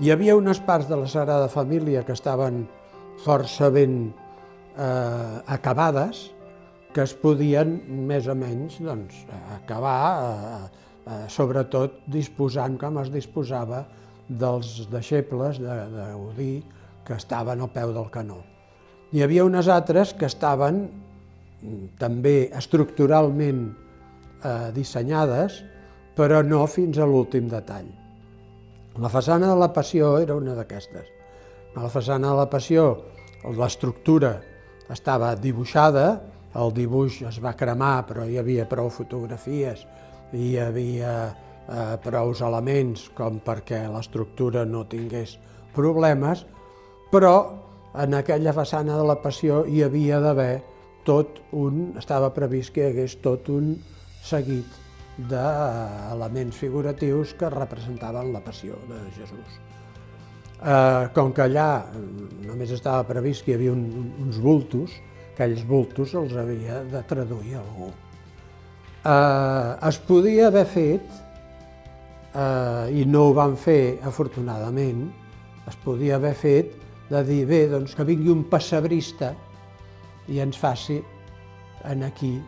Hi havia unes parts de la Sagrada Família que estaven força ben acabades, que es podien més o menys acabar, sobretot disposant com es disposava dels deixebles de Gaudí que estaven al peu del canó. Hi havia unes altres que estaven també estructuralment dissenyades, però no fins a l'últim detall. La façana de la Passió era una d'aquestes. A la façana de la Passió l'estructura estava dibuixada, el dibuix es va cremar, però hi havia prou fotografies i hi havia prous elements com perquè l'estructura no tingués problemes, però en aquella façana de la Passió hi havia d'haver estava previst que hi hagués tot un seguit d'elements figuratius que representaven la Passió de Jesús. Com que allà només estava previst que hi havia uns bultos, aquells bultos els havia de traduir algú. Es podia haver fet, i no ho van fer afortunadament, es podia haver fet de dir, bé, doncs que vingui un pessebrista i ens faci aquí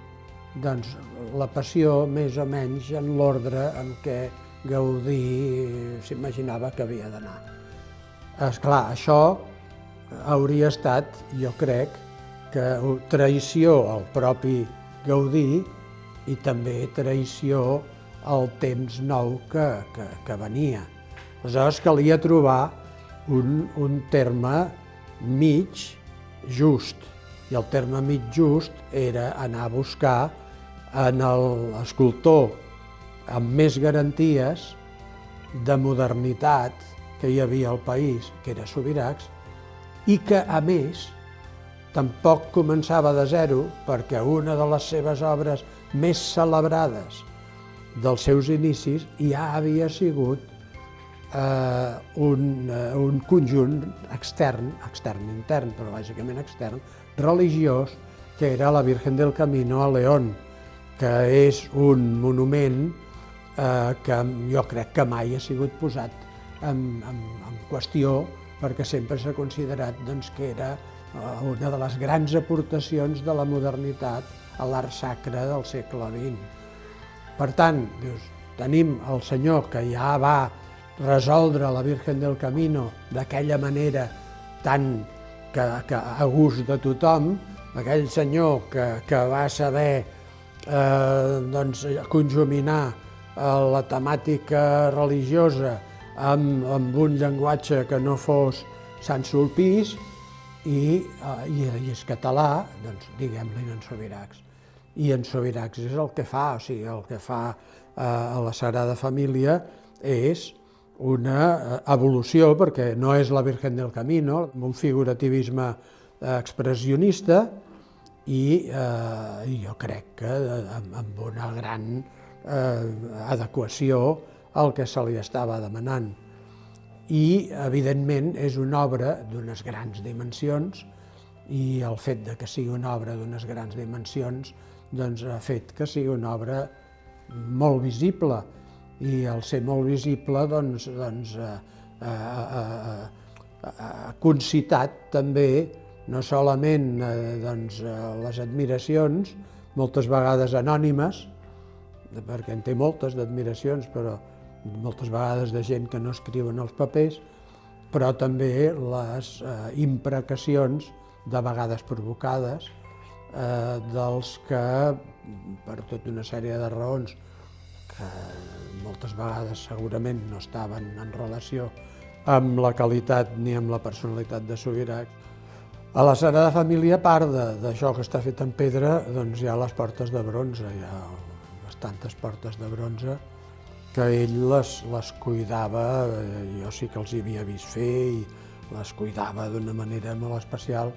la Passió més o menys en l'ordre en què Gaudí s'imaginava que havia d'anar. Esclar, això hauria estat, jo crec, que traïció al propi Gaudí i també traïció al temps nou que venia. Aleshores calia trobar un terme mig just, i el terme mig just era anar a buscar en l'escultor amb més garanties de modernitat que hi havia al país, que era Subirachs, i que, a més, tampoc començava de zero, perquè una de les seves obres més celebrades dels seus inicis ja havia sigut un conjunt extern, intern, però bàsicament extern, religiós, que era la Virgen del Camino a León, que és un monument que jo crec que mai ha sigut posat en qüestió, perquè sempre s'ha considerat que era una de les grans aportacions de la modernitat a l'art sacre del segle XX. Per tant, tenim el senyor que ja va resoldre la Virgen del Camino d'aquella manera tan a gust de tothom, aquell senyor que va saber conjuminar la temàtica religiosa amb un llenguatge que no fos Sant Sulpice i és català, diguem-li en Subirachs. I en Subirachs és el que fa, o sigui, el que fa a la Sagrada Família és una evolució, perquè no és la Virgen del Camino, amb un figurativisme expressionista i jo crec que amb una gran adequació al que se li estava demanant. I, evidentment, és una obra d'unes grans dimensions i el fet que sigui una obra d'unes grans dimensions ha fet que sigui una obra molt visible i al ser molt visible ha concitat també no solament les admiracions, moltes vegades anònimes, perquè en té moltes d'admiracions, però moltes vegades de gent que no escriuen els papers, però també les imprecacions, de vegades provocades, dels que, per tota una sèrie de raons, que moltes vegades segurament no estaven en relació amb la qualitat ni amb la personalitat de Subirachs. A la Sagrada Família, a part d'això que està fet en pedra, hi ha les portes de bronze, hi ha bastantes portes de bronze que ell les cuidava, jo sí que els hi havia vist fer i les cuidava d'una manera molt especial.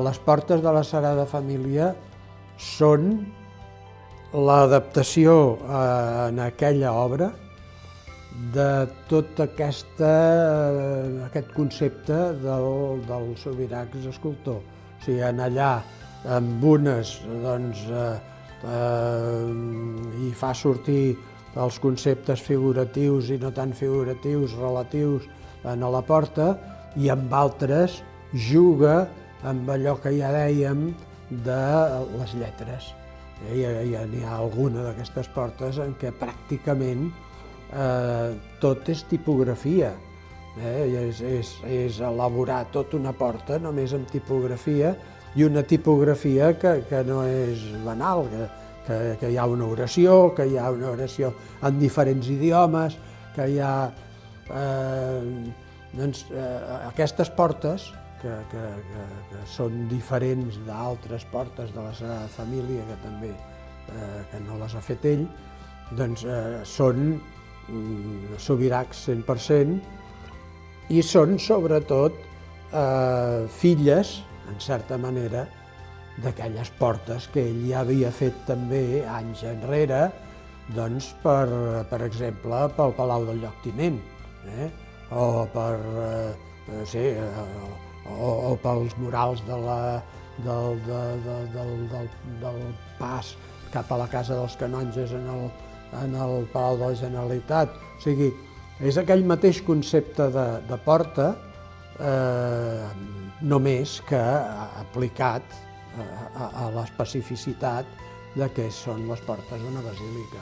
Les portes de la Sagrada Família són l'adaptació en aquella obra de tot aquest concepte del Subirachs escultor. O sigui, en allà amb unes i fa sortir els conceptes figuratius i no tan figuratius, relatius, en la porta, i amb altres juga amb allò que ja dèiem de les lletres. N'hi ha alguna d'aquestes portes en què pràcticament tot és tipografia. És elaborar tota una porta només amb tipografia, i una tipografia que no és banal, que hi ha una oració, en diferents idiomes, que hi ha aquestes portes que són diferents d'altres portes de la Sagrada Família, que també que no les ha fet ell, doncs són sobiracs 100%, i són sobretot filles, en certa manera, d'aquelles portes que ell ja havia fet també anys enrere, doncs per exemple pel Palau del Lloctinent, o pels murals del pas cap a la Casa dels Canonges en el Palau de la Generalitat. O sigui, és aquell mateix concepte de porta, només que aplicat a l'especificitat de què són les portes d'una basílica.